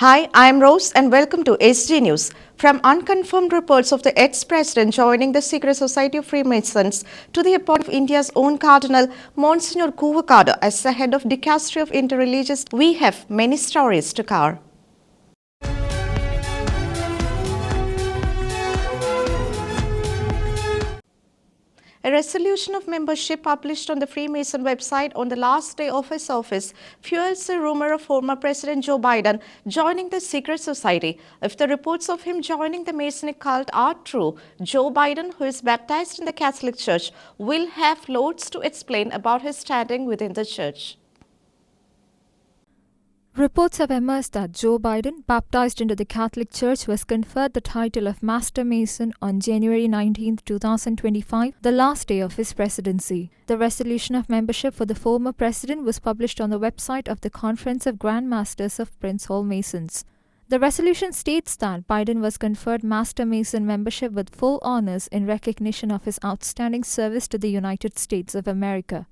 Hi, I'm Rose and welcome to SG News. From unconfirmed reports of the ex-president joining the secret society of Freemasons to the appointment of India's own Cardinal Monsignor Kuvakada as the head of Dicastery of Interreligious, we have many stories to cover. A resolution of membership published on the Freemason website on the last day of his office fuels the rumor of former President Joe Biden joining the secret society. If the reports of him joining the Masonic cult are true, Joe Biden, who is baptized in the Catholic Church, will have loads to explain about his standing within the church. Reports have emerged that Joe Biden, baptized into the Catholic Church, was conferred the title of Master Mason on January 19, 2025, the last day of his presidency. The resolution of membership for the former president was published on the website of the Conference of Grand Masters of Prince Hall Masons. The resolution states that Biden was conferred Master Mason membership with full honors in recognition of his outstanding service to the United States of America.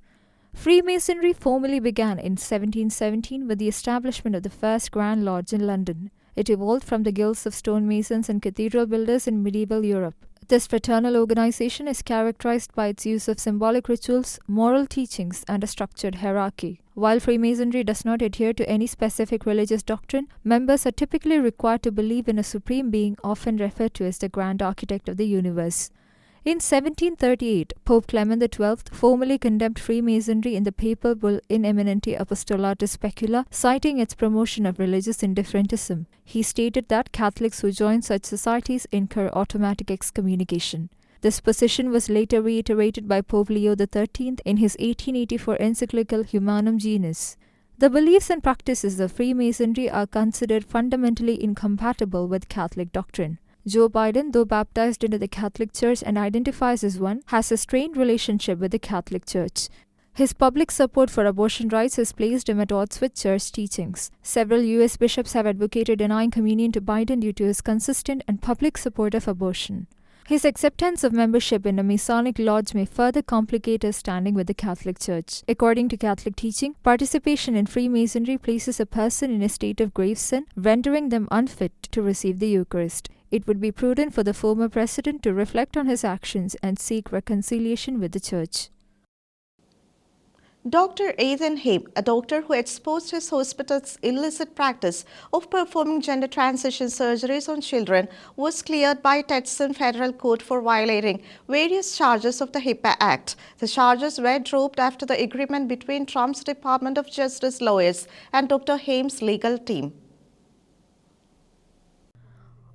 Freemasonry formally began in 1717 with the establishment of the first Grand Lodge in London. It evolved from the guilds of stonemasons and cathedral builders in medieval Europe. This fraternal organization is characterized by its use of symbolic rituals, moral teachings, and a structured hierarchy. While Freemasonry does not adhere to any specific religious doctrine, members are typically required to believe in a supreme being, often referred to as the Grand Architect of the universe. In 1738, Pope Clement XII formally condemned Freemasonry in the papal bull In Eminenti Apostolatus Specula, citing its promotion of religious indifferentism. He stated that Catholics who join such societies incur automatic excommunication. This position was later reiterated by Pope Leo XIII in his 1884 encyclical Humanum Genus. The beliefs and practices of Freemasonry are considered fundamentally incompatible with Catholic doctrine. Joe Biden, though baptized into the Catholic Church and identifies as one, has a strained relationship with the Catholic Church. His public support for abortion rights has placed him at odds with church teachings. Several U.S. bishops have advocated denying communion to Biden due to his consistent and public support of abortion. His acceptance of membership in a Masonic lodge may further complicate his standing with the Catholic Church. According to Catholic teaching, participation in Freemasonry places a person in a state of grave sin, rendering them unfit to receive the Eucharist. It would be prudent for the former president to reflect on his actions and seek reconciliation with the Church. Dr. Ethan Haim, a doctor who exposed his hospital's illicit practice of performing gender transition surgeries on children, was cleared by Texas federal court for violating various charges of the HIPAA Act. The charges were dropped after the agreement between Trump's Department of Justice lawyers and Dr. Haim's legal team.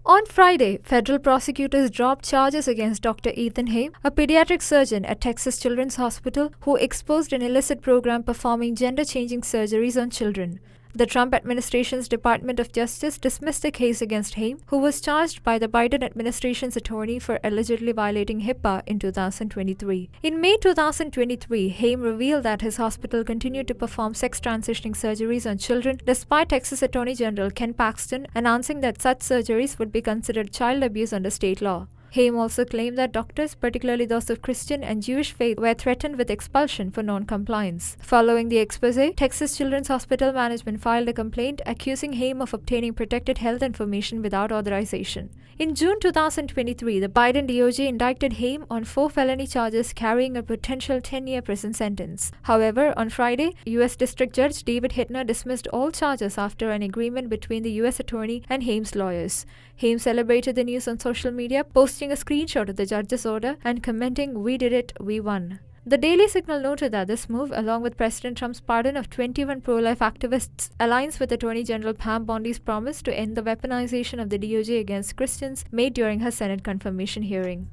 On Friday, federal prosecutors dropped charges against Dr. Ethan Haim, a pediatric surgeon at Texas Children's Hospital who exposed an illicit program performing gender-changing surgeries on children. The Trump administration's Department of Justice dismissed the case against Haim, who was charged by the Biden administration's attorney for allegedly violating HIPAA in 2023. In May 2023, Haim revealed that his hospital continued to perform sex transitioning surgeries on children despite Texas Attorney General Ken Paxton announcing that such surgeries would be considered child abuse under state law. Haim also claimed that doctors, particularly those of Christian and Jewish faith, were threatened with expulsion for non-compliance. Following the expose, Texas Children's Hospital management filed a complaint accusing Haim of obtaining protected health information without authorization. In June 2023, the Biden DOJ indicted Haim on 4 felony charges carrying a potential 10-year prison sentence. However, on Friday, U.S. District Judge David Hittner dismissed all charges after an agreement between the U.S. attorney and Haim's lawyers. Haim celebrated the news on social media, posting a screenshot of the judge's order and commenting, "We did it, we won." The Daily Signal noted that this move, along with President Trump's pardon of 21 pro-life activists, aligns with Attorney General Pam Bondi's promise to end the weaponization of the DOJ against Christians made during her Senate confirmation hearing.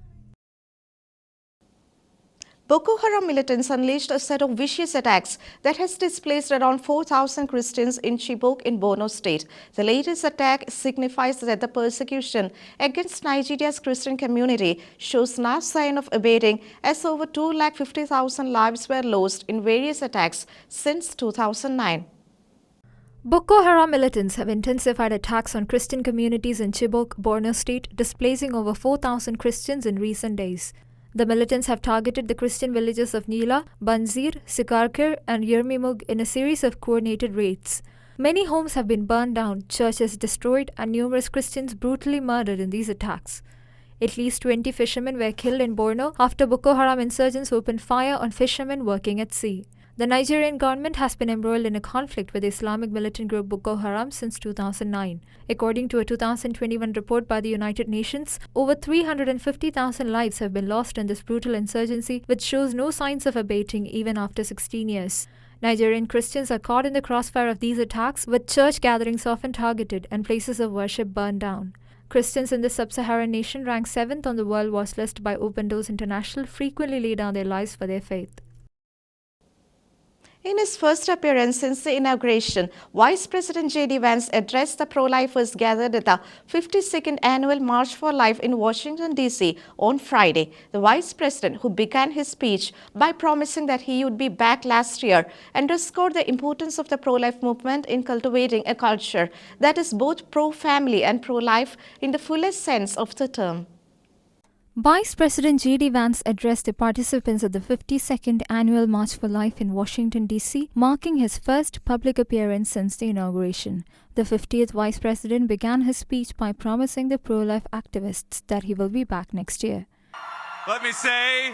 Boko Haram militants unleashed a set of vicious attacks that has displaced around 4,000 Christians in Chibok in Borno State. The latest attack signifies that the persecution against Nigeria's Christian community shows no sign of abating, as over 250,000 lives were lost in various attacks since 2009. Boko Haram militants have intensified attacks on Christian communities in Chibok, Borno State, displacing over 4,000 Christians in recent days. The militants have targeted the Christian villages of Nila, Banzir, Sikarkir, and Yermimug in a series of coordinated raids. Many homes have been burned down, churches destroyed, and numerous Christians brutally murdered in these attacks. At least 20 fishermen were killed in Borno after Boko Haram insurgents opened fire on fishermen working at sea. The Nigerian government has been embroiled in a conflict with the Islamic militant group Boko Haram since 2009. According to a 2021 report by the United Nations, over 350,000 lives have been lost in this brutal insurgency, which shows no signs of abating even after 16 years. Nigerian Christians are caught in the crossfire of these attacks, with church gatherings often targeted and places of worship burned down. Christians in the sub-Saharan nation, ranked 7th on the World Watch list by Open Doors International, frequently lay down their lives for their faith. In his first appearance since the inauguration, Vice President J.D. Vance addressed the pro-lifers gathered at the 52nd Annual March for Life in Washington, D.C. on Friday. The Vice President, who began his speech by promising that he would be back last year, underscored the importance of the pro-life movement in cultivating a culture that is both pro-family and pro-life in the fullest sense of the term. Vice President J.D. Vance addressed the participants at the 52nd Annual March for Life in Washington, D.C., marking his first public appearance since the inauguration. The 50th Vice President began his speech by promising the pro-life activists that he will be back next year. Let me say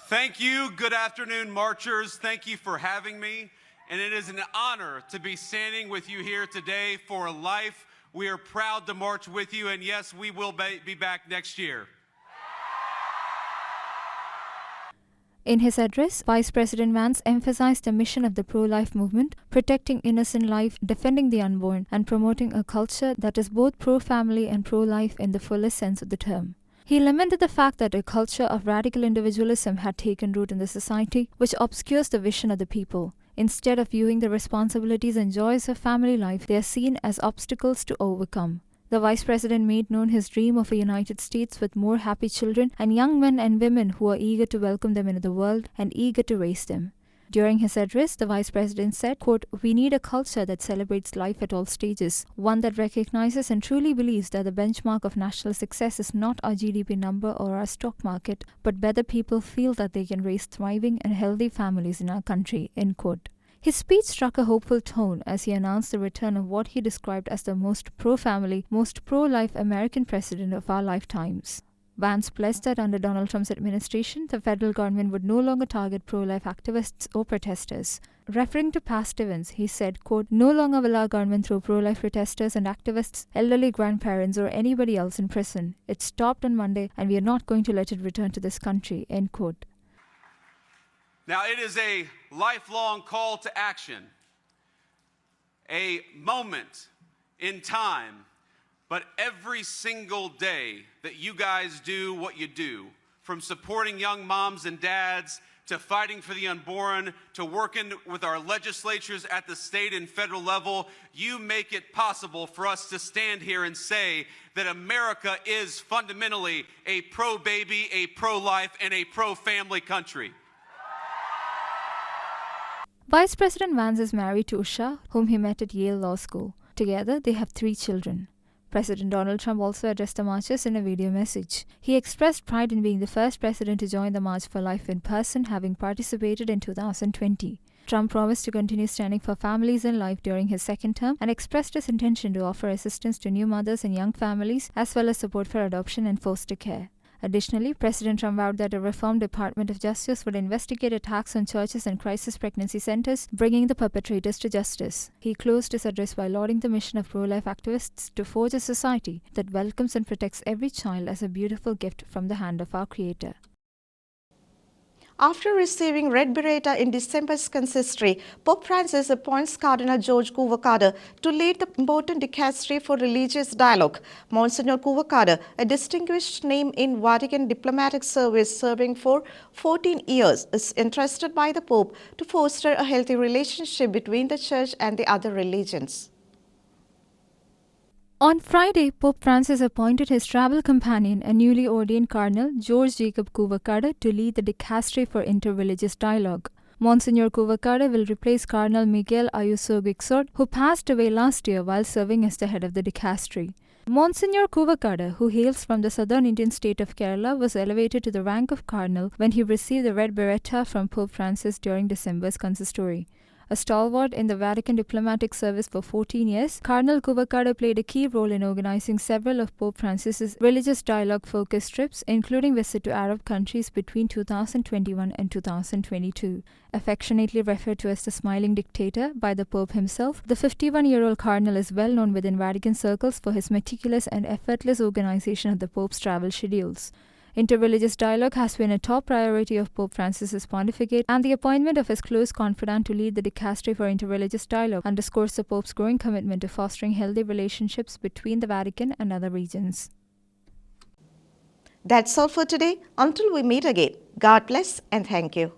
thank you. Good afternoon, marchers. Thank you for having me. And it is an honor to be standing with you here today for life. We are proud to march with you, and yes, we will be back next year. In his address, Vice President Vance emphasized the mission of the pro-life movement, protecting innocent life, defending the unborn, and promoting a culture that is both pro-family and pro-life in the fullest sense of the term. He lamented the fact that a culture of radical individualism had taken root in the society, which obscures the vision of the people. Instead of viewing the responsibilities and joys of family life, they are seen as obstacles to overcome. The Vice President made known his dream of a United States with more happy children and young men and women who are eager to welcome them into the world and eager to raise them. During his address, the Vice President said, quote, "We need a culture that celebrates life at all stages, one that recognizes and truly believes that the benchmark of national success is not our GDP number or our stock market, but whether people feel that they can raise thriving and healthy families in our country," end quote. His speech struck a hopeful tone as he announced the return of what he described as the most pro-family, most pro-life American president of our lifetimes. Vance pledged that under Donald Trump's administration, the federal government would no longer target pro-life activists or protesters. Referring to past events, he said, quote, "No longer will our government throw pro-life protesters and activists, elderly grandparents, or anybody else in prison. It stopped on Monday, and we are not going to let it return to this country," end quote. Now, it is a lifelong call to action, a moment in time, but every single day that you guys do what you do, from supporting young moms and dads, to fighting for the unborn, to working with our legislatures at the state and federal level, you make it possible for us to stand here and say that America is fundamentally a pro-baby, a pro-life, and a pro-family country. Vice President Vance is married to Usha, whom he met at Yale Law School. Together, they have 3 children. President Donald Trump also addressed the marchers in a video message. He expressed pride in being the first president to join the March for Life in person, having participated in 2020. Trump promised to continue standing for families and life during his second term and expressed his intention to offer assistance to new mothers and young families, as well as support for adoption and foster care. Additionally, President Trump vowed that a reformed Department of Justice would investigate attacks on churches and crisis pregnancy centers, bringing the perpetrators to justice. He closed his address by lauding the mission of pro-life activists to forge a society that welcomes and protects every child as a beautiful gift from the hand of our Creator. After receiving Red Beretta in December's consistory, Pope Francis appoints Cardinal George Kuvakada to lead the important dicastery for religious dialogue. Monsignor Kuvakada, a distinguished name in Vatican diplomatic service serving for 14 years, is entrusted by the Pope to foster a healthy relationship between the Church and the other religions. On Friday, Pope Francis appointed his travel companion and newly ordained Cardinal George Jacob Kuvakada to lead the dicastery for interreligious dialogue. Monsignor Kuvakada will replace Cardinal Miguel Ayuso Guixot, who passed away last year while serving as the head of the dicastery. Monsignor Kuvakada, who hails from the southern Indian state of Kerala, was elevated to the rank of Cardinal when he received the Red Beretta from Pope Francis during December's consistory. A stalwart in the Vatican diplomatic service for 14 years, Cardinal Cuvacaro played a key role in organizing several of Pope Francis's religious dialogue-focused trips, including visit to Arab countries between 2021 and 2022. Affectionately referred to as the smiling dictator by the Pope himself, the 51-year-old cardinal is well known within Vatican circles for his meticulous and effortless organization of the Pope's travel schedules. Interreligious dialogue has been a top priority of Pope Francis's pontificate, and the appointment of his close confidant to lead the dicastery for interreligious dialogue underscores the Pope's growing commitment to fostering healthy relationships between the Vatican and other regions. That's all for today. Until we meet again, God bless and thank you.